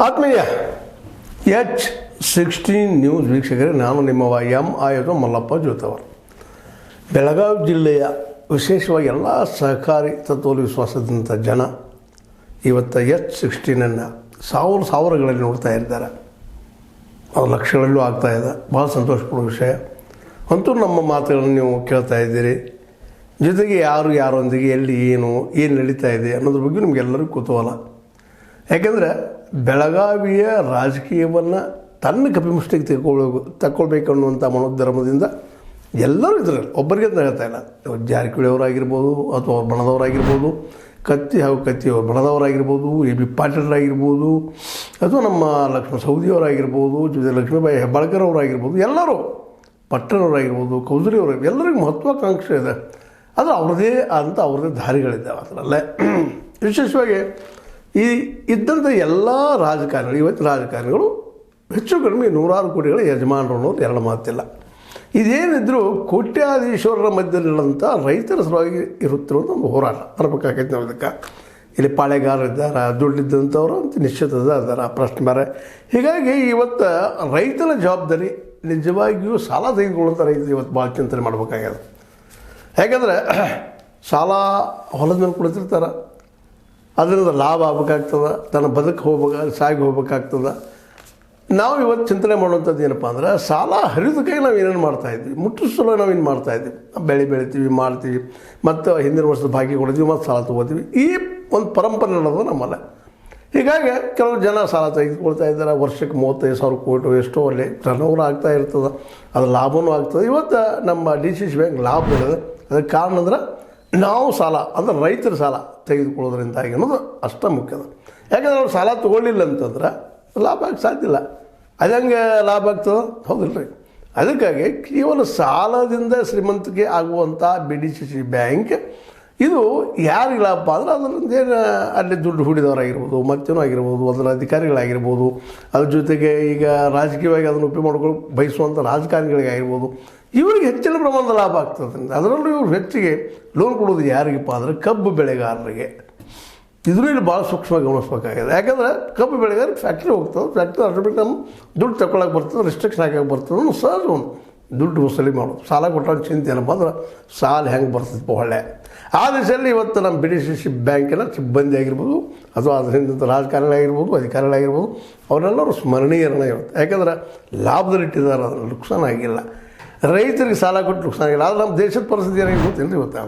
ಆತ್ಮೀಯ H16 news ವೀಕ್ಷಕರೇ, ನಾನು ನಿಮ್ಮವ ಆಯೋಗ ಮಲ್ಲಪ್ಪ ಜೋತವರ್. ಬೆಳಗಾವಿ ಜಿಲ್ಲೆಯ ವಿಶೇಷವಾಗಿ ಎಲ್ಲ ಸಹಕಾರಿ ತತ್ವದಲ್ಲಿ ವಿಶ್ವಾಸದಂಥ ಜನ ಇವತ್ತು H16 ಸಾವಿರಗಳಲ್ಲಿ ನೋಡ್ತಾ ಇದ್ದಾರೆ. ಅದು ಲಕ್ಷಗಳಲ್ಲೂ ಆಗ್ತಾಯಿದೆ. ಭಾಳ ಸಂತೋಷಪಡೋ ವಿಷಯ. ಅಂತೂ ನಮ್ಮ ಮಾತುಗಳನ್ನು ನೀವು ಕೇಳ್ತಾ ಇದ್ದೀರಿ. ಜೊತೆಗೆ ಯಾರೊಂದಿಗೆ ಎಲ್ಲಿ ಏನು ನಡೀತಾ ಇದೆ ಅನ್ನೋದ್ರ ಬಗ್ಗೆ ನಿಮಗೆಲ್ಲರಿಗೂ ಕುತೂಹಲ. ಯಾಕೆಂದರೆ ಬೆಳಗಾವಿಯ ರಾಜಕೀಯವನ್ನು ತನ್ನ ಕಪಿಮುಷ್ಟಿಗೆ ತಗೊಳ್ಬೇಕು ಅನ್ನುವಂಥ ಮನೋಧರ್ಮದಿಂದ ಎಲ್ಲರೂ ಇದರಲ್ಲಿ ಒಬ್ಬರಿಗೆ ಅಂತ ಹೇಳ್ತಾ ಇಲ್ಲ. ಜಾರಕಿಹೊಳಿ ಅವರಾಗಿರ್ಬೋದು, ಅಥವಾ ಅವ್ರ ಬಣದವರಾಗಿರ್ಬೋದು, ಕತ್ತಿ ಅವ್ರ ಬಣದವರಾಗಿರ್ಬೋದು, AB ಪಾಟೀಲರಾಗಿರ್ಬೋದು, ಅಥವಾ ನಮ್ಮ ಲಕ್ಷ್ಮಣ ಸವದಿಯವರಾಗಿರ್ಬೋದು, ಜೊತೆ ಲಕ್ಷ್ಮೀಬಾಯಿ ಹೆಬ್ಬಾಳ್ಕರ್ ಅವರಾಗಿರ್ಬೋದು, ಎಲ್ಲರೂ ಪಟ್ಟಣವರಾಗಿರ್ಬೋದು, ಕೌಸರಿ ಅವರಾಗಿರ್ಬೋದು, ಎಲ್ಲರಿಗೂ ಮಹತ್ವಾಕಾಂಕ್ಷೆ ಇದೆ. ಆದರೆ ಅವ್ರದ್ದೇ ದಾರಿಗಳಿದ್ದಾವೆ. ಅದರಲ್ಲೇ ವಿಶೇಷವಾಗಿ ಇದ್ದಂಥ ಎಲ್ಲ ರಾಜಕಾರಣಿಗಳು, ಇವತ್ತು ರಾಜಕಾರಣಿಗಳು ಹೆಚ್ಚು ಕಡಿಮೆ 100 ಕೋಟಿಗಳ ಯಜಮಾನರು ಅನ್ನೋದು ಎರಡು ಮಾತಿಲ್ಲ. ಇದೇನಿದ್ರೂ ಕೋಟ್ಯಾಧೀಶ್ವರರ ಮಧ್ಯದಲ್ಲಿರುವಂಥ ರೈತರ ಸಲುವಾಗಿ ಇರುತ್ತಿರುವಂಥ ಒಂದು ಹೋರಾಟ ಅನ್ಬೇಕಾಗೈತೆ. ನಾವು ಇದಕ್ಕೆ ಇಲ್ಲಿ ಪಾಳೆಗಾರರಿದ್ದಾರೆ, ದುಡ್ಡಿದ್ದಂಥವ್ರು ಅಂತ ನಿಶ್ಚಿತದ ಅದರ ಪ್ರಶ್ನೆ ಬೇರೆ. ಹೀಗಾಗಿ ಇವತ್ತು ರೈತನ ಜವಾಬ್ದಾರಿ ನಿಜವಾಗಿಯೂ ಸಾಲ ತೆಗೆದುಕೊಳ್ಳುವಂಥ ರೈತರು ಇವತ್ತು ಭಾಳ ಚಿಂತನೆ ಮಾಡಬೇಕಾಗ್ಯದ. ಯಾಕಂದರೆ ಸಾಲ ಹೊಲದ ಮೇಲೆ ಕುಳಿತಿರ್ತಾರೆ, ಅದರಿಂದ ಲಾಭ ಆಗ್ಬೇಕಾಗ್ತದೆ, ತನ್ನ ಸಾಗಿ ಹೋಗ್ಬೇಕಾಗ್ತದೆ. ನಾವು ಇವತ್ತು ಚಿಂತನೆ ಮಾಡುವಂಥದ್ದು ಏನಪ್ಪ ಅಂದ್ರೆ, ಸಾಲ ಹರಿದಕ್ಕಾಗಿ ನಾವು ಏನೇನು ಮಾಡ್ತಾಯಿದ್ವಿ, ಮುಟ್ಟಿಸಲು ನಾವೇನು ಮಾಡ್ತಾಯಿದ್ವಿ, ಬೆಳಿತೀವಿ, ಮಾಡ್ತೀವಿ, ಮತ್ತು ಹಿಂದಿನ ವರ್ಷದ ಭಾಗ್ಯ ಕೊಡ್ತೀವಿ, ಮತ್ತು ಸಾಲ ತೊಗೋತೀವಿ. ಈ ಒಂದು ಪರಂಪರೆ ನಡೆದು ನಮ್ಮಲ್ಲ. ಹೀಗಾಗಿ ಕೆಲವು ಜನ ಸಾಲ ತೆಗೆದುಕೊಳ್ತಾ ಇದ್ದಾರೆ. ವರ್ಷಕ್ಕೆ 35,000 ಕೋಟಿ ಎಷ್ಟೋ ಅಲ್ಲಿ ಟರ್ನ್ ಓವರ್ ಆಗ್ತಾ ಇರ್ತದೆ, ಅದು ಲಾಭವೂ ಆಗ್ತದೆ. ಇವತ್ತು ನಮ್ಮ DCC ಬ್ಯಾಂಕ್ ಲಾಭ ಬೆಳೆದ. ಅದಕ್ಕೆ ಕಾರಣ ಅಂದ್ರೆ ನಾವು ಸಾಲ ಅಂದರೆ ರೈತರ ಸಾಲ ತೆಗೆದುಕೊಳ್ಳೋದ್ರಿಂದಾಗಿ ಅನ್ನೋದು ಅಷ್ಟೇ ಮುಖ್ಯದ. ಯಾಕಂದ್ರೆ ಅವ್ರು ಸಾಲ ತೊಗೊಳ್ಳಿಲ್ಲ ಅಂತಂದ್ರೆ ಲಾಭ ಆಗಕ್ಕೆ ಸಾಧ್ಯ ಇಲ್ಲ. ಅದಂಗೆ ಲಾಭ ಆಗ್ತದೆ, ಹೌದಿಲ್ಲ ರೀ? ಅದಕ್ಕಾಗಿ ಕೇವಲ ಸಾಲದಿಂದ ಶ್ರೀಮಂತಿಕೆ ಆಗುವಂಥ BDCC ಬ್ಯಾಂಕ್ ಇದು ಯಾರಿಗೆ ಲಾಭ ಅಂದರೆ ಅದರಿಂದ ಏನು ಅಲ್ಲಿ ದುಡ್ಡು ಹೂಡಿದವರಾಗಿರ್ಬೋದು, ಮತ್ತೇನೋ ಆಗಿರ್ಬೋದು, ಅದರ ಅಧಿಕಾರಿಗಳಾಗಿರ್ಬೋದು, ಅದ್ರ ಜೊತೆಗೆ ಈಗ ರಾಜಕೀಯವಾಗಿ ಅದನ್ನು ಉಪಯೋಗ ಮಾಡ್ಕೊಂಡು ಬಯಸುವಂಥ ರಾಜಕಾರಣಿಗಳಿಗಾಗಿರ್ಬೋದು, ಇವರಿಗೆ ಹೆಚ್ಚಿನ ಪ್ರಮಾಣದ ಲಾಭ ಆಗ್ತದೆ. ಅದರಲ್ಲೂ ಇವರು ಹೆಚ್ಚಿಗೆ ಲೋನ್ ಕೊಡೋದು ಯಾರಿಗಪ್ಪ ಅಂದರೆ ಕಬ್ಬು ಬೆಳೆಗಾರರಿಗೆ. ಇದನ್ನು ಇಲ್ಲಿ ಭಾಳ ಸೂಕ್ಷ್ಮವಾಗಿ ಗಮನಿಸ್ಬೇಕಾಗಿದೆ. ಯಾಕಂದರೆ ಕಬ್ಬು ಬೆಳೆಗಾರ ಫ್ಯಾಕ್ಟ್ರಿ ಹೋಗ್ತದೆ, ಫ್ಯಾಕ್ಟ್ರಿ ಆಟೋಮೆಟಿಕ್ ನಮ್ಮ ದುಡ್ಡು ತಗೊಳಕ್ಕೆ ಬರ್ತದೆ, ರಿಸ್ಟ್ರಿಕ್ಷನ್ ಹಾಕಕ್ಕೆ ಬರ್ತದೆ. ಸಹಜ ಒಂದು ದುಡ್ಡು ವಸೂಲಿ ಮಾಡೋದು. ಸಾಲ ಕೊಟ್ಟಾಗ ಚಿಂತೆ ಏನಪ್ಪ ಅಂದ್ರೆ ಸಾಲ ಹೆಂಗೆ ಬರ್ತದೆ ಒಳ್ಳೆ. ಆ ದಿಶೆಯಲ್ಲಿ ಇವತ್ತು ನಮ್ಮ BDCC ಬ್ಯಾಂಕಿನ ಸಿಬ್ಬಂದಿ ಆಗಿರ್ಬೋದು, ಅಥವಾ ಅದ್ರ ಹಿಂದೆ ರಾಜಕಾರಣಿಗಳಾಗಿರ್ಬೋದು, ಅಧಿಕಾರಿಗಳಾಗಿರ್ಬೋದು, ಅವರೆಲ್ಲರೂ ಸ್ಮರಣೀಯರನ್ನ ಇವತ್ತು. ಯಾಕಂದ್ರೆ ಲಾಭದಲ್ಲಿಟ್ಟಿದ್ದಾರೆ, ಅದರಲ್ಲಿ ನುಕ್ಸಾನ ಆಗಿಲ್ಲ. ರೈತರಿಗೆ ಸಾಲ ಕೊಟ್ಟು ನುಕ್ಸಾನ ಆಗಿಲ್ಲ. ಆದರೆ ನಮ್ಮ ದೇಶದ ಪರಿಸ್ಥಿತಿ ಏನಾಗಿ ಗೊತ್ತಿಲ್ಲ. ಇವತ್ತು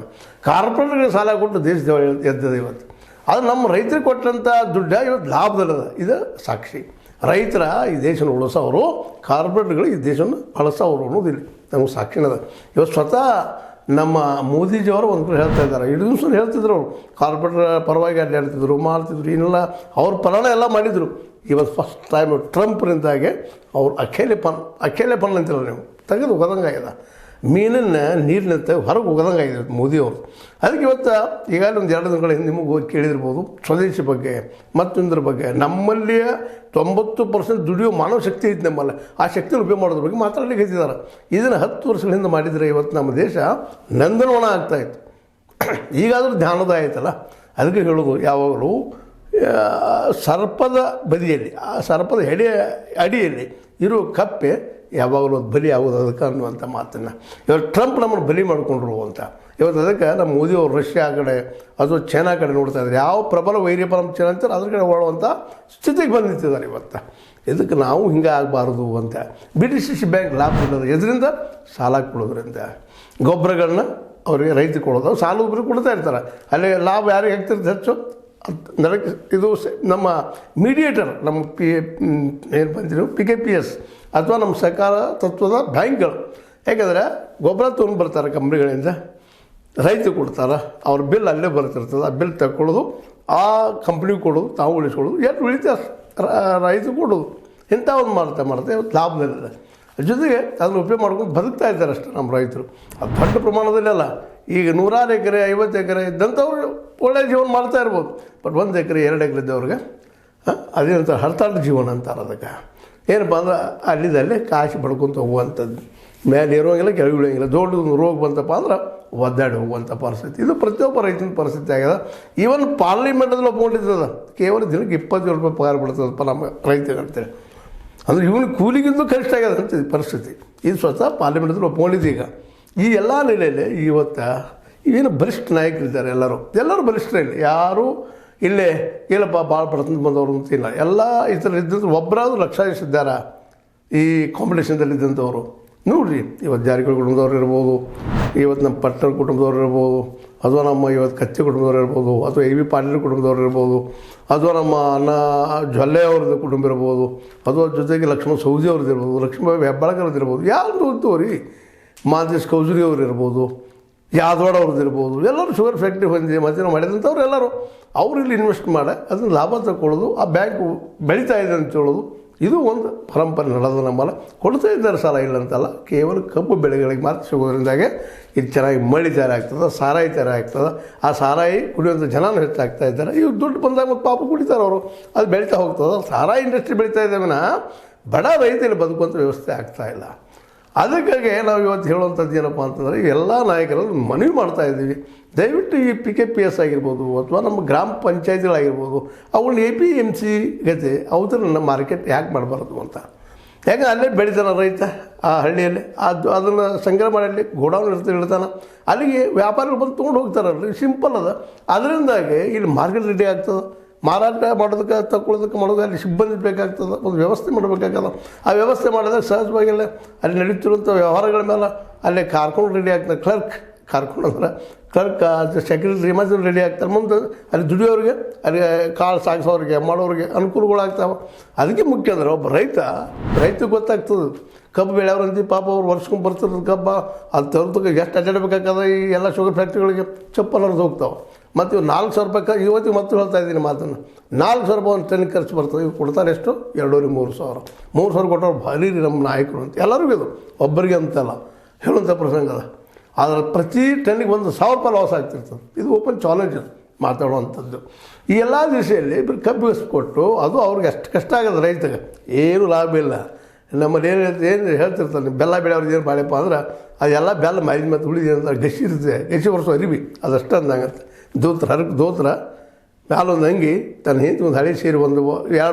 ಕಾರ್ಪೊರೇಟ್ರಿಗೆ ಸಾಲ ಕೊಟ್ಟು ದೇಶದ ಎದ್ದದ ಇವತ್ತು. ಅದು ನಮ್ಮ ರೈತರಿಗೆ ಕೊಟ್ಟಂಥ ದುಡ್ಡು ಇವತ್ತು ಲಾಭದಲ್ಲದ. ಇದು ಸಾಕ್ಷಿ. ರೈತರ ಈ ದೇಶನ ಉಳಿಸೋರು, ಕಾರ್ಪೊರೇಟ್ಗಳು ಈ ದೇಶವನ್ನು ಬಳಸೋರು ಅನ್ನೋದಿಲ್ಲ, ನಮಗೆ ಸಾಕ್ಷಿನದ. ಇವತ್ತು ಸ್ವತಃ ನಮ್ಮ ಮೋದಿಜಿಯವರು ಒಂದು ಕಡೆ ಹೇಳ್ತಾ ಇದ್ದಾರೆ. ಇಡೀ ದಿವಸ ಹೇಳ್ತಿದ್ರು ಅವರು, ಕಾರ್ಪೊರೇಟರ್ ಪರವಾಗಿ ಅಡ್ಡಾಡ್ತಿದ್ರು, ಮಾಡ್ತಿದ್ರು, ಇನ್ನೆಲ್ಲ ಅವ್ರ ಪರಣ ಎಲ್ಲ ಮಾಡಿದರು. ಇವತ್ತು ಫಸ್ಟ್ ಟೈಮ್ ಟ್ರಂಪ್ರಿಂದಾಗೆ ಅವ್ರು ಅಖೇಲೆ ಪನ್ ಅಂತಿಲ್ಲ, ನೀವು ತೆಗೆದು ಹೋಗೋದಂಗಾಗಿದೆ. ಮೀನನ್ನು ನೀರಿನಂತ ಹೊರಗೆ ಹೋಗೋದಂಗಾಗಿದೆ ಮೋದಿಯವರು. ಅದಕ್ಕೆ ಇವತ್ತು ಈಗಾಗಲೇ ಒಂದು 2 ದಿನಗಳ ಹಿಂದೆ ನಿಮಗೆ ಹೋಗಿ ಕೇಳಿರ್ಬೋದು ಸ್ವದೇಶಿ ಬಗ್ಗೆ, ಮತ್ತೊಂದರ ಬಗ್ಗೆ. ನಮ್ಮಲ್ಲಿಯ 90% ದುಡಿಯೋ ಮಾನವ ಶಕ್ತಿ ಐತೆ ನಮ್ಮಲ್ಲಿ. ಆ ಶಕ್ತಿಯನ್ನು ಉಪಯೋಗ ಮಾಡೋದ್ರ ಬಗ್ಗೆ ಮಾತಾಡಲಿಕ್ಕೆ ಹತ್ತಿದ್ದಾರೆ. ಇದನ್ನು 10 ವರ್ಷಗಳ ಹಿಂದೆ ಮಾಡಿದರೆ ಇವತ್ತು ನಮ್ಮ ದೇಶ ನಂದನವನ ಆಗ್ತಾಯಿತ್ತು. ಈಗಾದರೂ ಧ್ಯಾನದ ಆಯ್ತಲ್ಲ. ಅದಕ್ಕೆ ಹೇಳೋದು, ಯಾವಾಗಲೂ ಸರ್ಪದ ಬದಿಯಲ್ಲಿ, ಆ ಸರ್ಪದ ಅಡಿಯಲ್ಲಿ ಇರೋ ಕಪ್ಪೆ ಯಾವಾಗಲೂ ಅದು ಬಲಿ ಆಗೋದು ಅದಕ್ಕೆ ಅನ್ನುವಂಥ ಮಾತನ್ನು ಇವತ್ತು ಟ್ರಂಪ್ ನಮ್ಮನ್ನು ಬಲಿ ಮಾಡಿಕೊಂಡ್ರು ಅಂತ. ಇವತ್ತು ಅದಕ್ಕೆ ನಮ್ಮ ಮೋದಿಯವರು ರಷ್ಯಾ ಕಡೆ ಅಥವಾ ಚೈನಾ ಕಡೆ ನೋಡ್ತಾ ಇದ್ದಾರೆ. ಯಾವ ಪ್ರಬಲ ವೈರ್ಯ ಚೈನಾ ಅಂತಾರೆ ಅದ್ರ ಕಡೆ ಓಡುವಂಥ ಸ್ಥಿತಿಗೆ ಬಂದಿತ್ತಿದ್ದಾರೆ ಇವತ್ತು. ಇದಕ್ಕೆ ನಾವು ಹಿಂಗೆ ಆಗಬಾರ್ದು ಅಂತ BDCC ಬ್ಯಾಂಕ್ ಲಾಭ ಕೊಡೋದು. ಇದರಿಂದ ಸಾಲ ಕೊಡೋದ್ರಿಂದ ಗೊಬ್ಬರಗಳನ್ನ ಅವರಿಗೆ ರೈತರಿಗೆ ಕೊಡೋದು, ಸಾಲ ಒಬ್ಬರಿಗೆ ಕೊಡ್ತಾ ಇರ್ತಾರೆ. ಅಲ್ಲಿ ಲಾಭ ಯಾರಿಗೆ ಆಗ್ತಿರ್ತದೆ ಹೆಚ್ಚು ನನಗೆ ಇದು ನಮ್ಮ ಮೀಡಿಯೇಟರ್, ನಮ್ಮ ಏನು ಬಂದಿರೋ PKPS ಅಥವಾ ನಮ್ಮ ಸಹಕಾರ ತತ್ವದ ಬ್ಯಾಂಕ್ಗಳು. ಯಾಕೆಂದರೆ ಗೊಬ್ಬರ ತೊಗೊಂಡು ಬರ್ತಾರೆ ಕಂಪ್ನಿಗಳಿಂದ, ರೈತರು ಕೊಡ್ತಾರೆ, ಅವ್ರ ಬಿಲ್ ಅಲ್ಲೇ ಬರ್ತಿರ್ತದೆ. ಆ ಬಿಲ್ ತಗೊಳ್ಳೋದು, ಆ ಕಂಪ್ನಿಗೆ ಕೊಡೋದು, ತಾವು ಉಳಿಸ್ಕೊಳ್ಳೋದು, ಎಷ್ಟು ಉಳಿತೆ ರೈತರು ಕೊಡೋದು. ಇಂಥ ಒಂದು ಮಾಡ್ತಾ ಇವತ್ತು ಲಾಭದಲ್ಲಿದೆ. ಜೊತೆಗೆ ಅದನ್ನು ಉಪಯೋಗ ಮಾಡ್ಕೊಂಡು ಬದುಕ್ತಾ ಇದ್ದಾರೆ ಅಷ್ಟೇ ನಮ್ಮ ರೈತರು. ಅದು ದೊಡ್ಡ ಪ್ರಮಾಣದಲ್ಲಿ ಅಲ್ಲ. ಈಗ 100 ಎಕರೆ 50 ಎಕರೆ ಇದ್ದಂಥವ್ರು ಒಳ್ಳೆಯ ಜೀವನ ಮಾಡ್ತಾ ಇರ್ಬೋದು. ಬಟ್ 1 ಎಕರೆ 2 ಎಕರೆ ಇದ್ದವ್ರಿಗೆ ಅದೇನಂತ ಹರತಾಳ ಜೀವನ ಅಂತಾರೆ. ಅದಕ್ಕೆ ಏನಪ್ಪ ಅಂದ್ರೆ ಅಲ್ಲಿದ್ದಲ್ಲಿ ಕಾಶಿ ಪಡ್ಕೊತ ಹೋಗುವಂಥದ್ದು. ಮೇಲೆ ಇರೋಂಗಿಲ್ಲ, ಕೆಳಗೆ ಇಳಿಯೋಂಗಿಲ್ಲ. ದೊಡ್ಡದೊಂದು ರೋಗ ಬಂತಪ್ಪ ಅಂದ್ರೆ ಒದ್ದಾಡಿ ಹೋಗುವಂಥ ಪರಿಸ್ಥಿತಿ. ಇದು ಪ್ರತಿಯೊಬ್ಬ ರೈತನ ಪರಿಸ್ಥಿತಿ ಆಗಿದೆ. ಈವನ್ ಪಾರ್ಲಿಮೆಂಟಲ್ಲಿ ಒಪ್ಕೊಂಡಿರ್ತದೆ, ಕೇವಲ ದಿನಕ್ಕೆ 27 ರೂಪಾಯಿ ಪಗಾರ ಬಿಡ್ತದಪ್ಪ ನಮ್ಮ ರೈತರಿಗೆ ಅಂತೇಳಿ. ಅಂದರೆ ಇವನು ಕೂಲಿಗಿಂತೂ ಕನಿಷ್ಠ ಆಗ್ಯದ ಅಂತ ಪರಿಸ್ಥಿತಿ. ಇದು ಸ್ವತಃ ಪಾರ್ಲಿಮೆಂಟಲ್ಲಿ ಒಪ್ಕೊಂಡಿದ್ದು. ಈಗ ಈ ಎಲ್ಲ ನೆಲೆಯಲ್ಲಿ ಇವತ್ತು ಇವೇನು ಬಲಿಷ್ಠ ನಾಯಕರಿದ್ದಾರೆ, ಎಲ್ಲರೂ ಬಲಿಷ್ಠರೇ ಇಲ್ಲ. ಯಾರೂ ಇಲ್ಲೇ ಏನಪ್ಪ ಭಾಳ ಬಡತನ ಬಂದವರು ಅಂತಿಲ್ಲ. ಎಲ್ಲ ಈ ಥರ ಇದ್ದಂಥ ಒಬ್ಬರಾದ್ರೂ ಲಕ್ಷಾಯಿಸಿದ್ದಾರೆ ಈ ಕಾಂಪಿಟೇಷನ್ದಲ್ಲಿ ಇದ್ದಂಥವ್ರು. ನೋಡಿರಿ, ಇವತ್ತು ಜಾರಕಿಹೊಳಿ ಕುಟುಂಬದವ್ರು ಇರ್ಬೋದು, ಇವತ್ತು ನಮ್ಮ ಪಟ್ಟಣ ಕುಟುಂಬದವ್ರು ಇರ್ಬೋದು, ಅಥವಾ ನಮ್ಮ ಇವತ್ತು ಕಚ್ಚೆ ಕುಟುಂಬದವ್ರು ಇರ್ಬೋದು, ಅಥವಾ ಎ ವಿ ಪಾಟೀಲ್ ಕುಟುಂಬದವ್ರು ಇರ್ಬೋದು, ಅಥವಾ ನಮ್ಮ ಅಣ್ಣ ಜೊಲ್ಲೆ ಅವ್ರದ್ದು ಕುಟುಂಬ ಇರ್ಬೋದು, ಅಥವಾ ಜೊತೆಗೆ ಲಕ್ಷ್ಮಣ ಸೌದಿ ಅವ್ರದ್ದು ಇರ್ಬೋದು, ಲಕ್ಷ್ಮೀಬಾಯಿ ಹೆಬ್ಬಾಳ್ಕರ್ದು ಇರ್ಬೋದು, ಯಾರು ಅಂತವ್ರಿ ಮಾದೇಶ್ ಕೌಜರಿ ಅವ್ರು ಇರ್ಬೋದು, ಯಾದವಾಡ ಅವ್ರದ್ದು ಇರ್ಬೋದು, ಎಲ್ಲರೂ ಶುಗರ್ ಫ್ಯಾಕ್ಟ್ರಿ ಹೊಂದಿ ಮಧ್ಯಾಹ್ನ ಮಾಡಿದಂಥವ್ರು ಎಲ್ಲರೂ ಅವ್ರು ಇಲ್ಲಿ ಇನ್ವೆಸ್ಟ್ ಮಾಡಿ ಅದನ್ನು ಲಾಭ ತಗೊಳ್ಳೋದು, ಆ ಬ್ಯಾಂಕು ಬೆಳೀತಾ ಇದೆ ಅಂತ ಹೇಳೋದು, ಇದು ಒಂದು ಪರಂಪರೆ ನಡೆದ ನಮ್ಮಲ್ಲ. ಕೊಡ್ತಾ ಇದ್ದಾರೆ ಸಾಲ ಇಲ್ಲ ಅಂತಲ್ಲ, ಕೇವಲ ಕಬ್ಬು ಬೆಳೆಗಳಿಗೆ ಮಾತ್ರ ಸಿಗೋದ್ರಿಂದಾಗೆ ಇದು ಚೆನ್ನಾಗಿ ಮಳಿ ತಯಾರು ಆಗ್ತದೆ, ಸಾರಾಯಿ ತಯಾರು ಆಗ್ತದೆ. ಆ ಸಾರಾಯಿ ಕುಡಿಯುವಂಥ ಜನನೂ ಹೆಚ್ಚಾಗ್ತಾ ಇದ್ದಾರೆ. ಇವು ದುಡ್ಡು ಬಂದಾಗ ಮತ್ತು ಪಾಪ ಕುಡಿತಾರೆ ಅವರು, ಅದು ಬೆಳೀತಾ ಹೋಗ್ತದೆ. ಸಾರಾಯಿ ಇಂಡಸ್ಟ್ರಿ ಬೆಳೀತಾ ಇದ್ದಾವಿನ ಬಡ ರೈತರಲ್ಲಿ ಬದುಕುವಂಥ ವ್ಯವಸ್ಥೆ ಆಗ್ತಾಯಿಲ್ಲ. ಅದಕ್ಕಾಗಿ ನಾವು ಇವತ್ತು ಹೇಳುವಂಥದ್ದು ಏನಪ್ಪ ಅಂತಂದರೆ, ಎಲ್ಲ ನಾಯಕರಲ್ಲಿ ಮನವಿ ಮಾಡ್ತಾಯಿದ್ದೀವಿ, ದಯವಿಟ್ಟು ಈ PKPS ಆಗಿರ್ಬೋದು ಅಥವಾ ನಮ್ಮ ಗ್ರಾಮ ಪಂಚಾಯತಿಗಳಾಗಿರ್ಬೋದು, ಅವುಗಳನ್ನ APMC ಗತೆ ಅವನ್ನ ಮಾರ್ಕೆಟ್ ಯಾಕೆ ಮಾಡಬಾರ್ದು ಅಂತ. ಯಾಕೆ ಅಲ್ಲೇ ಬೆಳಿತಾನೆ ರೈತ ಆ ಹಳ್ಳಿಯಲ್ಲಿ, ಅದನ್ನು ಸಂಗ್ರಹ ಮಾಡಿ ಗೋಡೌನ್ ಇಡ್ತಾನೆ, ಅಲ್ಲಿಗೆ ವ್ಯಾಪಾರಿಗಳು ಬಂದು ತೊಗೊಂಡು ಹೋಗ್ತಾರಲ್ರಿ, ಸಿಂಪಲ್ ಅದ. ಅದರಿಂದಾಗಿ ಇಲ್ಲಿ ಮಾರ್ಕೆಟ್ ರೆಡಿ ಆಗ್ತದೆ. ಮಾರಾಟ ಮಾಡೋದಕ್ಕೆ ತಗೊಳ್ಳೋದಕ್ಕೆ ಮಾಡೋದು ಅಲ್ಲಿ ಸಿಬ್ಬಂದಿ ಬೇಕಾಗ್ತದೆ, ಒಂದು ವ್ಯವಸ್ಥೆ ಮಾಡಬೇಕಾಗಲ್ಲ. ಆ ವ್ಯವಸ್ಥೆ ಮಾಡಿದಾಗ ಸಹಜವಾಗಿ ಅಲ್ಲಿ ನಡೀತಿರುವಂಥ ವ್ಯವಹಾರಗಳ ಮೇಲೆ ಅಲ್ಲೇ ಕಾರ್ಕೊಂಡು ರೆಡಿ ಆಗ್ತದೆ. ಕಾರ್ಕೊಂಡು ಅಂದ್ರೆ ಕ್ಲರ್ಕ್, ಸೆಕ್ರೆಟರಿ ಮತ್ತು ರೆಡಿ ಆಗ್ತಾರೆ. ಮುಂದೆ ಅಲ್ಲಿ ದುಡಿಯೋರಿಗೆ, ಅಲ್ಲಿ ಕಾಳು ಸಾಗಿಸೋರಿಗೆ, ಮಾಡೋರಿಗೆ ಅನುಕೂಲಗಳಾಗ್ತಾವೆ. ಅದಕ್ಕೆ ಮುಖ್ಯ ಅಂದರೆ ಒಬ್ಬ ರೈತಗೆ ಗೊತ್ತಾಗ್ತದೆ. ಕಬ್ಬು ಬೆಳೆಯವ್ರಂತ ಪಾಪ ಅವ್ರು ವರ್ಷಕ್ಕೆ ಬರ್ತಿರೋದು ಕಬ್ಬ ಅದು ತರೋದಕ್ಕೆ ಎಷ್ಟು ಅಡ್ಡಾಡಬೇಕಾಗ್ತದೆ. ಈ ಎಲ್ಲ ಶುಗರ್ ಫ್ಯಾಕ್ಟ್ರಿಗಳಿಗೆ ಚಪ್ಪಲ್ ಹರಿದು ಹೋಗ್ತಾವೆ. ಮತ್ತು ಇವು 4,000 ರೂಪಾಯಿ ಇವತ್ತಿಗೆ ಮತ್ತೆ ಹೇಳ್ತಾ ಇದ್ದೀನಿ ಮಾತನ್ನು, 4,000 ರೂಪಾಯಿ ಒಂದು ಟನ್ ಖರ್ಚು ಬರ್ತದೆ. ಇವು ಕೊಡ್ತಾರೆ ಎಷ್ಟು? 2,000-3,000 ಕೊಟ್ಟವ್ರು ಭಾರಿ ನಮ್ಮ ನಾಯಕರು ಅಂತ ಎಲ್ಲರಿಗೂ. ಇದು ಒಬ್ಬರಿಗೆ ಅಂತಲ್ಲ ಹೇಳುವಂಥ ಪ್ರಸಂಗ ಅದ. ಆದರೆ ಪ್ರತಿ ಟನ್ನಿಗೆ 1,000 ರೂಪಾಯಿ ಲಾಸ್ ಆಗ್ತಿರ್ತದೆ. ಇದು ಓಪನ್ ಚಾಲೆಂಜ್ ಮಾತಾಡುವಂಥದ್ದು. ಈ ಎಲ್ಲ ದಿಶೆಯಲ್ಲಿ ಇಬ್ಬರು ಕಬ್ಬು ಕೊಟ್ಟು ಅದು ಅವ್ರಿಗೆ ಅಷ್ಟು ಕಷ್ಟ ಆಗೋದು ರೈತಗೆ, ಏನೂ ಲಾಭ ಇಲ್ಲ. ನಮ್ಮಲ್ಲಿ ಏನು ಹೇಳ್ತಿರ್ತಾನೆ, ಬೆಲ್ಲ ಬೆಳೆಯವ್ರಿಗೆ ಏನು ಬಾಳೆಪ್ಪ ಅಂದ್ರೆ ಅದೆಲ್ಲ ಬೆಲ್ಲ ಮೈದ ಮತ್ತು ಉಳಿದ ಅಂತ ಗಸಿ ಇರ್ತದೆ, ಗಸಿ ವರ್ಷ ಅರಿವಿ ಅದಷ್ಟು ಅಂದಂಗತ್ತೆ. ದೋತ್ರ ಮ್ಯಾಲೊಂದು ಅಂಗಿ ತನ್ನ ಹಿಂದೆ ಒಂದು ಹಳೆ ಸೇರಿ 1-2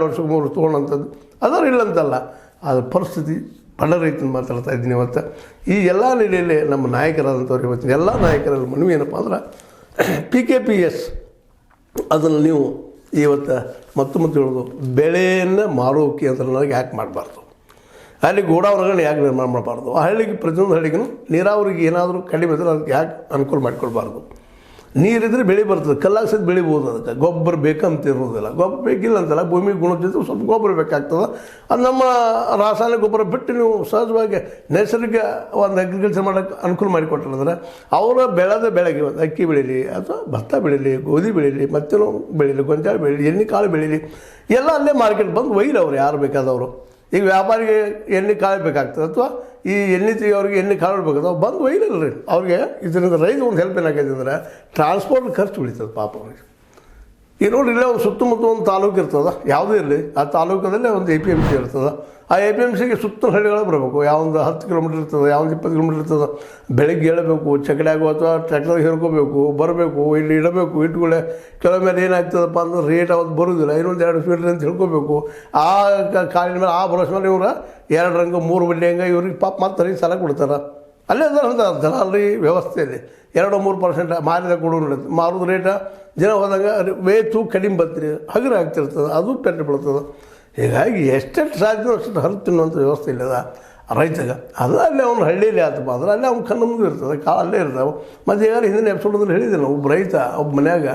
ವರ್ಷಕ್ಕೆ 3 ವರ್ಷ ತೊಗೊಂಡಂಥದ್ದು ಅದಾರು ಇಲ್ಲಂತಲ್ಲ. ಅದು ಪರಿಸ್ಥಿತಿ ಬಡ ರೈತನ ಮಾತಾಡ್ತಾ ಇದ್ದೀನಿ ಇವತ್ತು. ಈ ಎಲ್ಲ ನೆಲೆಯಲ್ಲಿ ನಮ್ಮ ನಾಯಕರಾದಂಥವ್ರು ಇವತ್ತಿನ ಎಲ್ಲ ನಾಯಕರಲ್ಲಿ ಮನವಿ ಏನಪ್ಪ ಅಂದ್ರೆ, PKPS ಅದನ್ನು ನೀವು ಇವತ್ತು ಮತ್ತೆ ಹೇಳೋದು, ಬೆಳೆಯನ್ನು ಮಾರೋಕೆ ಅಂತ ನನಗೆ ಯಾಕೆ ಮಾಡಬಾರ್ದು, ಅಲ್ಲಿ ಗೋಡಾವಣೆಗಳನ್ನ ಯಾಕೆ ನಿರ್ಮಾಣ ಮಾಡಬಾರ್ದು, ಆ ಹಳ್ಳಿಗೆ ಪ್ರತಿಯೊಂದು ಹಳ್ಳಿಗೂ ನೀರಾವರಿಗೆ ಏನಾದರೂ ಕಡಿಮೆ ಇದ್ದರೆ ಅದಕ್ಕೆ ಯಾಕೆ ಅನುಕೂಲ ಮಾಡಿಕೊಡ್ಬಾರ್ದು. ನೀರಿದ್ರೆ ಬೆಳೆ ಬರ್ತದೆ, ಕಲ್ಲಾಗ್ಸೋದು ಬೆಳಿಬೋದು. ಅದಕ್ಕೆ ಗೊಬ್ಬರ ಬೇಕಂತ ಇರೋದಿಲ್ಲ, ಗೊಬ್ಬರ ಬೇಕಿಲ್ಲ ಅಂತಲ್ಲ, ಭೂಮಿ ಗುಣದ ಜೊತೆ ಸ್ವಲ್ಪ ಗೊಬ್ಬರ ಬೇಕಾಗ್ತದೆ. ಅದು ನಮ್ಮ ರಾಸಾಯನಿಕ ಗೊಬ್ಬರ ಬಿಟ್ಟು ನೀವು ಸಹಜವಾಗಿ ನೈಸರ್ಗಿಕ ಒಂದು ಅಗ್ರಿಕಲ್ಚರ್ ಮಾಡೋಕ್ಕೆ ಅನುಕೂಲ ಮಾಡಿಕೊಟ್ರಂದ್ರೆ ಅವರ ಬೆಳೆದ ಬೆಳೆಗೆ ಅಕ್ಕಿ ಬೆಳೀಲಿ ಅಥವಾ ಭತ್ತ ಬೆಳೀಲಿ, ಗೋಧಿ ಬೆಳೀಲಿ, ಮತ್ತೇನೋ ಬೆಳೀಲಿ, ಗೊಂಜಾಳ ಬೆಳೀಲಿ, ಎಣ್ಣೆ ಕಾಳು ಬೆಳೀಲಿ, ಎಲ್ಲ ಅಲ್ಲೇ ಮಾರ್ಕೆಟ್ ಬಂದು ಒಯ್ಲಿ ಅವ್ರು ಯಾರು ಬೇಕಾದವರು. ಈಗ ವ್ಯಾಪಾರಿಗೆ ಎಣ್ಣೆ ಕಾಳು ಬೇಕಾಗ್ತದೆ ಅಥವಾ ಈ ಎಣ್ಣೆ ತೆಗಿಯೋರಿಗೆ ಎಣ್ಣೆ ಕಾಳು ಬೇಕಾದ್ರೆ ಬಂದು ಒಯ್ಲಿಲ್ಲ ರೀ ಅವ್ರಿಗೆ. ಇದರಿಂದ ರೈತ ಒಂದು ಹೆಲ್ಪ್ ಏನಾಗೈತೆ ಅಂದರೆ ಟ್ರಾನ್ಸ್ಪೋರ್ಟ್ ಖರ್ಚು ಉಳಿತದೆ ಪಾಪ ಅವ್ರಿಗೆ. ಈಗ ನೋಡಿ, ಇಲ್ಲೇ ಒಂದು ಸುತ್ತಮುತ್ತ ಒಂದು ತಾಲೂಕು ಇರ್ತದೆ, ಯಾವುದೇ ಇರಲಿ, ಆ ತಾಲೂಕದಲ್ಲೇ ಒಂದು APMC ಇರ್ತದೆ. ಆ APMCಗೆ ಸುತ್ತ ಹಳ್ಳಿಗಳು ಬರಬೇಕು. ಯಾವೊಂದು 10 ಕಿಲೋಮೀಟ್ರ್ ಇರ್ತದೆ, ಯಾವೊಂದು 20 ಕಿಲೋಮೀಟ್ರ್ ಇರ್ತದೆ. ಬೆಳಗ್ಗೆ ಏಳಬೇಕು, ಚಕಡ್ಯಾಗೋ ಅಥವಾ ಟ್ರ್ಯಾಕ್ಟರ್ಗೆ ಹೇರ್ಕೋಬೇಕು, ಬರಬೇಕು, ಇಲ್ಲಿ ಇಡಬೇಕು. ಇಟ್ಕೊಳ್ಳೆ ಕೆಲವೊಮ್ಮೆ ಏನಾಗ್ತದಪ್ಪ ಅಂದ್ರೆ ರೇಟ್ ಅವತ್ತು ಬರೋದಿಲ್ಲ, ಇನ್ನೊಂದು 2 ಸ್ಪೀಡ್ ಅಂತ ಹೇಳ್ಕೋಬೇಕು. ಆ ಕಾಲಿನ ಮೇಲೆ ಆ ಬರೋಸ್ ಮೇಲೆ ಇವ್ರು 2 ರಂಗ 3 ಬಡ್ಡಿ ಹಂಗೆ ಇವ್ರಿಗೆ ಪಾಪ ಮತ್ತೆ ರೈತ ಸಾಲ ಕೊಡ್ತಾರೆ. ಅಲ್ಲೇ ಅದ ದಲಾಲಿ ವ್ಯವಸ್ಥೆಯಲ್ಲಿ 2-3% ಮಾರಿದ ಕೊಡೋದು ಮಾರೋದು ರೇಟ ಜನ ಹೋದಾಗ ವೇತು ಕಡಿಮೆ ಬರ್ತೀರಿ, ಹಗುರ ಆಗ್ತಿರ್ತದೆ, ಅದು ಪೆಟ್ಟು ಬೀಳ್ತದೆ. ಹೀಗಾಗಿ ಎಷ್ಟೆಷ್ಟು ಸಾಧ್ಯ ಅಷ್ಟು ಹರಿದು ತಿನ್ನುವಂಥ ವ್ಯವಸ್ಥೆ ಇಲ್ಲದ ರೈತಗೆ. ಅದು ಅಲ್ಲೇ ಅವ್ನು ಹಳ್ಳಿಯಲ್ಲಿ ಆತಪ್ಪ ಅಂದ್ರೆ ಅಲ್ಲೇ ಅವ್ನು ಕಣ್ಣು ಮುಂದೆ ಇರ್ತದೆ, ಕಾಳು ಅಲ್ಲೇ ಇರ್ತಾವೆ. ಮತ್ತು ಈಗ ಹಿಂದಿನ ಎಪಿಸೋಡಲ್ಲಿ ಹೇಳಿದ್ದೀನಿ, ಒಬ್ಬ ರೈತ ಒಬ್ಬ ಮನ್ಯಾಗ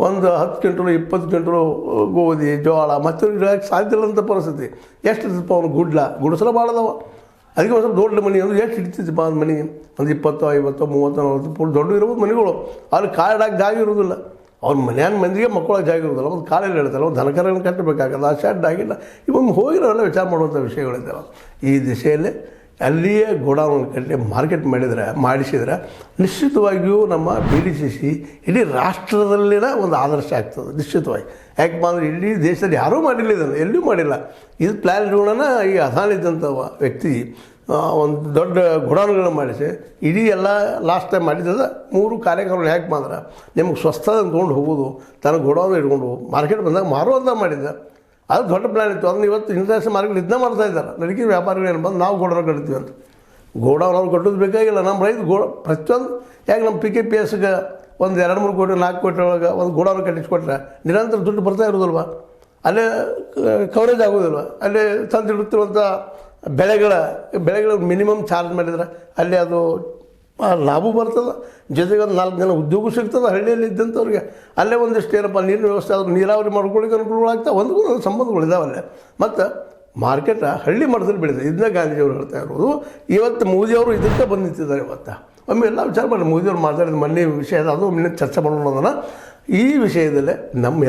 ಒಂದು 10 ಕ್ವಿಂಟಲು 20 ಕ್ವಿಂಟಲು ಗೋಧಿ ಜೋಳ ಮತ್ತು ಇಡೋಕ್ಕೆ ಸಾಧ್ಯ ಇಲ್ಲಂಥ ಪರಿಸ್ಥಿತಿ. ಎಷ್ಟು ಇರ್ತಪ್ಪ ಅವ್ನು ಗುಡಿಸಲ ಭಾಳ ಅದಾವ. ಅದಕ್ಕೆ ಒಂದು ಸ್ವಲ್ಪ ದೊಡ್ಡ ಮನೆ ಅಂದ್ರೆ ಎಷ್ಟು ಹಿಡಿತಿದ್ದಪ್ಪ ಒಂದು ಮನೆ, ಒಂದು 20, 50, 30, 40 ದೊಡ್ಡ ಇರ್ಬೋದು ಮನೆಗಳು. ಅಲ್ಲಿ ಕಾಳಿಡಾಗಿ ಜಾಗ ಇರೋದಿಲ್ಲ, ಅವ್ನ ಮನೆಯ ಮಂದಿಗೆ ಮಕ್ಕಳಾಗಿ ಜಾಗ ಇರೋದಿಲ್ಲ, ಒಂದು ಕಾಲಲ್ಲಿ ಹೇಳ್ತಾರೆ, ಒಂದು ದನಕರನ್ನು ಕಟ್ಟಬೇಕಾಗಲ್ಲ, ಆ ಶೆಡ್ ಆಗಿಲ್ಲ. ಇವೊಮ್ಮೆ ಹೋಗಿರೋಲ್ಲ ವಿಚಾರ ಮಾಡುವಂಥ ವಿಷಯಗಳಿದ್ದಾವೆ. ಈ ದಿಶೆಯಲ್ಲಿ ಅಲ್ಲಿಯೇ ಗೋಡೌನ್ ಕಟ್ಟಿ ಮಾರ್ಕೆಟ್ ಮಾಡಿಸಿದರೆ ನಿಶ್ಚಿತವಾಗಿಯೂ ನಮ್ಮ BDCC ಇಡೀ ರಾಷ್ಟ್ರದಲ್ಲಿನ ಒಂದು ಆದರ್ಶ ಆಗ್ತದೆ ನಿಶ್ಚಿತವಾಗಿ. ಯಾಕಪ್ಪ ಅಂದರೆ ಇಡೀ ದೇಶದಲ್ಲಿ ಯಾರೂ ಮಾಡಿಲ್ಲ, ಇದನ್ನು ಎಲ್ಲೂ ಮಾಡಿಲ್ಲ. ಇದು ಪ್ಲ್ಯಾನ್ ಇಡೋಣ. ಈ ಅದಾನಿದ್ದಂಥ ವ್ಯಕ್ತಿ ಒಂದು ದೊಡ್ಡ ಗುಡಾನುಗಳನ್ನ ಮಾಡಿಸಿ ಇಡೀ ಎಲ್ಲ ಲಾಸ್ಟ್ ಟೈಮ್ ಮಾಡಿದ್ದದ 3 ಕಾರ್ಯಕ್ರಮ ಯಾಕೆ ಮಾಡಿದ್ರೆ ನಿಮ್ಗೆ ಸ್ವಸ್ಥದ ತೊಗೊಂಡು ಹೋಗೋದು ತನ್ನ ಗೋಡೌನ್ ಇಟ್ಕೊಂಡು ಮಾರ್ಕೆಟ್ ಬಂದಾಗ ಮಾರುವಂತ ಮಾಡಿದ್ದ ಅದು ದೊಡ್ಡ ಪ್ಲ್ಯಾನ್ ಇತ್ತು. ಅದನ್ನ ಇವತ್ತು ಇಂಟರ್ನ್ಯಾಷನಲ್ ಮಾರ್ಕೆಟ್ ಇದನ್ನ ಮಾಡ್ತಾ ಇದ್ದಾರೆ. ನಡಿಕೆ ವ್ಯಾಪಾರಿಗಳು ಏನು ಬಂದು ನಾವು ಗೋಡೌನ್ ಕಟ್ತೀವಿ ಅಂತ. ಗೋಡೌನ್ ಅವ್ರು ಕಟ್ಟೋದು ಬೇಕಾಗಿಲ್ಲ. ನಮ್ಮ ರೈತ ಪ್ರತಿಯೊಂದು ಯಾಕೆ ನಮ್ಮ PKPSಗೆ ಒಂದು 2-3 ಕೋಟಿ 4 ಕೋಟಿ ಒಳಗೆ ಒಂದು ಗೋಡೌನ್ ಕಟ್ಟಿಸ್ಕೊಟ್ರೆ ನಿರಂತರ ದುಡ್ಡು ಬರ್ತಾ ಇರೋದಿಲ್ವ, ಅಲ್ಲೇ ಕವರೇಜ್ ಆಗೋದಿಲ್ವ, ಅಲ್ಲೇ ತಂದಿಡುತ್ತಿರುವಂಥ ಬೆಳೆಗಳ ಮಿನಿಮಮ್ ಚಾರ್ಜ್ ಮಾಡಿದ್ರೆ ಅಲ್ಲೇ ಅದು ಲಾಭ ಬರ್ತದೆ, ಜೊತೆಗೆ ಒಂದು 4 ಜನ ಉದ್ಯೋಗ ಸಿಗ್ತದೆ ಹಳ್ಳಿಯಲ್ಲಿ ಇದ್ದಂಥವ್ರಿಗೆ. ಅಲ್ಲೇ ಒಂದಿಷ್ಟು ಏನಪ್ಪ ನೀರಿನ ವ್ಯವಸ್ಥೆ ಆದರೂ ನೀರಾವರಿ ಮಾಡ್ಕೊಳ್ಳಿಕ್ಕೆ ಅನುಕೂಲಗಳಾಗ್ತವೆ, ಒಂದು ಸಂಬಂಧಗಳು ಇದಾವಲ್ಲೇ. ಮತ್ತು ಮಾರ್ಕೆಟ ಹಳ್ಳಿ ಮಟ್ಟದಲ್ಲಿ ಬೆಳೀತದೆ. ಇದನ್ನ ಗಾಂಧೀಜಿಯವರು ಹೇಳ್ತಾ ಇರೋದು. ಇವತ್ತು ಮೋದಿಯವರು ಇದಕ್ಕೆ ಬಂದು ನಿಂತಿದ್ದಾರೆ. ಇವತ್ತು ಒಮ್ಮೆ ಎಲ್ಲ ವಿಚಾರ ಮಾಡಿ ಮೋದಿಯವರು ಮಾತಾಡಿದ ಮೊನ್ನೆ ವಿಷಯ ಅದು ಒಮ್ಮೆ ಚರ್ಚೆ ಮಾಡೋಣ. ಈ ವಿಷಯದಲ್ಲೇ ನಮ್ಮ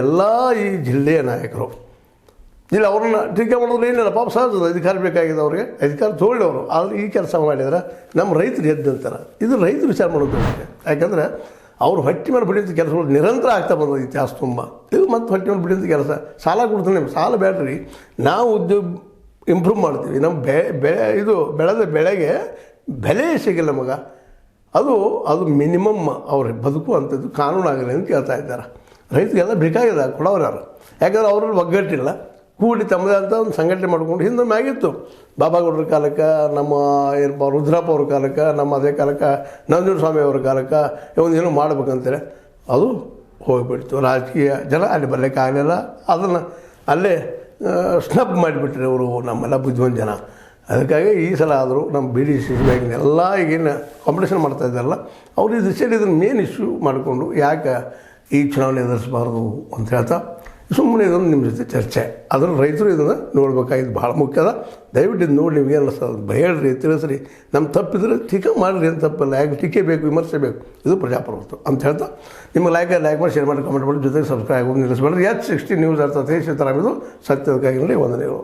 ಈ ಜಿಲ್ಲೆಯ ನಾಯಕರು ಇಲ್ಲ ಅವ್ರನ್ನ ಟೀಕೆ ಮಾಡೋದು ಏನಿಲ್ಲ, ಪಾಪ ಸಹಜದ ಅಧಿಕಾರ ಬೇಕಾಗಿದೆ ಅವ್ರಿಗೆ, ಅಧಿಕಾರ ತೊಗೊಳ್ಳಿ ಅವರು. ಆದರೆ ಈ ಕೆಲಸ ಮಾಡಿದ್ರೆ ನಮ್ಮ ರೈತರು ಎದ್ದಂತಾರೆ. ಇದು ರೈತರು ವಿಚಾರ ಮಾಡೋದು. ಯಾಕಂದರೆ ಅವ್ರು ಹೊಟ್ಟೆ ಮೇಲೆ ಬಿಡಿದ ಕೆಲಸಗಳು ನಿರಂತರ ಆಗ್ತಾ ಬಂದದ್ದು ಇತಿಹಾಸ ತುಂಬ. ಇದು ಮತ್ತು ಹೊಟ್ಟೆ ಮೇಲೆ ಬಿಡಿದ ಕೆಲಸ ಸಾಲ ಕೊಡ್ತೀನಿ, ಸಾಲ ಬೇಡ್ರಿ, ನಾವು ಉದ್ಯೋಗ ಇಂಪ್ರೂವ್ ಮಾಡ್ತೀವಿ, ನಮ್ಮ ಇದು ಬೆಳೆದ ಬೆಳೆಗೆ ಬೆಲೆ ಸಿಗಿಲ್ಲ ನಮಗೆ, ಅದು ಮಿನಿಮಮ್ ಅವ್ರ ಬದುಕುವಂಥದ್ದು ಕಾನೂನು ಆಗಲಿ ಅಂತ ಕೇಳ್ತಾ ಇದ್ದಾರೆ. ರೈತರಿಗೆಲ್ಲ ಬೇಕಾಗಿದೆ ಕೊಡೋರು ಯಾರು. ಯಾಕಂದ್ರೆ ಅವ್ರಲ್ಲಿ ಒಗ್ಗಟ್ಟಿಲ್ಲ, ಕೂಡಿ ತಮ್ಮದೇ ಅಂತ ಒಂದು ಸಂಘಟನೆ ಮಾಡ್ಕೊಂಡು ಹಿಂದೊಮ್ಮೆ ಆಗಿತ್ತು. ಬಾಬಾಗೌಡರ ಕಾಲಕ್ಕೆ, ನಮ್ಮ ಏನಪ್ಪ ರುದ್ರಪ್ಪ ಅವ್ರ ಕಾಲಕ್ಕೆ, ನಮ್ಮ ಅದೇ ಕಾಲಕ್ಕೆ ನಂಜುಂಡ ಸ್ವಾಮಿ ಅವ್ರ ಕಾಲಕ್ಕೆ ಒಂದೇನೋ ಮಾಡ್ಬೇಕಂತೇಳಿ ಅದು ಹೋಗಿಬಿಡ್ತು. ರಾಜಕೀಯ ಜನ ಅಲ್ಲಿ ಬರಲಿಕ್ಕೆ ಆಗಲಿಲ್ಲ, ಅದನ್ನು ಅಲ್ಲೇ ಸ್ನಬ್ ಮಾಡಿಬಿಟ್ರೆ ಅವರು ನಮ್ಮೆಲ್ಲ ಬುದ್ಧಿವಂತ ಜನ. ಅದಕ್ಕಾಗಿ ಈ ಸಲ ಆದರೂ ನಮ್ಮ BDC ಎಲ್ಲ ಈಗೇನು ಕಾಂಪಿಟೇಷನ್ ಮಾಡ್ತಾ ಇದ್ದಾರಲ್ಲ ಅವರು ಈ ದಿಶೆಯಲ್ಲಿ ಇದನ್ನು ಮೇನ್ ಇಶ್ಯೂ ಮಾಡಿಕೊಂಡು ಯಾಕೆ ಈ ಚುನಾವಣೆ ಎದುರಿಸಬಾರ್ದು ಅಂತ ಹೇಳ್ತಾ ಸುಮ್ಮನೆ ಇದನ್ನು ನಿಮ್ಮ ಜೊತೆ ಚರ್ಚೆ. ಅದನ್ನು ರೈತರು ಇದನ್ನು ನೋಡ್ಬೇಕಾಗಿದ್ದು ಭಾಳ ಮುಖ್ಯ ಅದ. ದಯವಿಟ್ಟು ಇದು ನೋಡಿ ನಿಮ್ಗೆ ಏನು ಅನಿಸ್ತದೆ ಹೇಳ್ರಿ, ತಿಳಿಸ್ರಿ. ನಮ್ಮ ತಪ್ಪಿದ್ರೆ ಟೀಕೆ ಮಾಡಿರಿ, ಏನು ತಪ್ಪಿಲ್ಲ. ಯಾಕೆ ಟೀಕೆ ಬೇಕು, ವಿಮರ್ಶೆ ಬೇಕು, ಇದು ಪ್ರಜಾಪ್ರಭುತ್ವ ಅಂತ ಹೇಳ್ತಾ ನಿಮಗೆ ಲೈಕ್ ಮಾಡಿ, ಶೇರ್ ಮಾಡಿ, ಕಮೆಂಟ್ ಮಾಡಿ, ಜೊತೆಗೆ ಸಬ್ಸ್ಕ್ರೈಬ್ ನಿಲ್ಲಿಸಬೇಡ್ರಿ. H60 ನ್ಯೂಸ್ ಅರ್ಥಾತ್ ಸಿದ್ದರಾಮಯ್ಯದು ಸತ್ಯದಕ್ಕಾಗಿ ವಂದನೆಗಳು.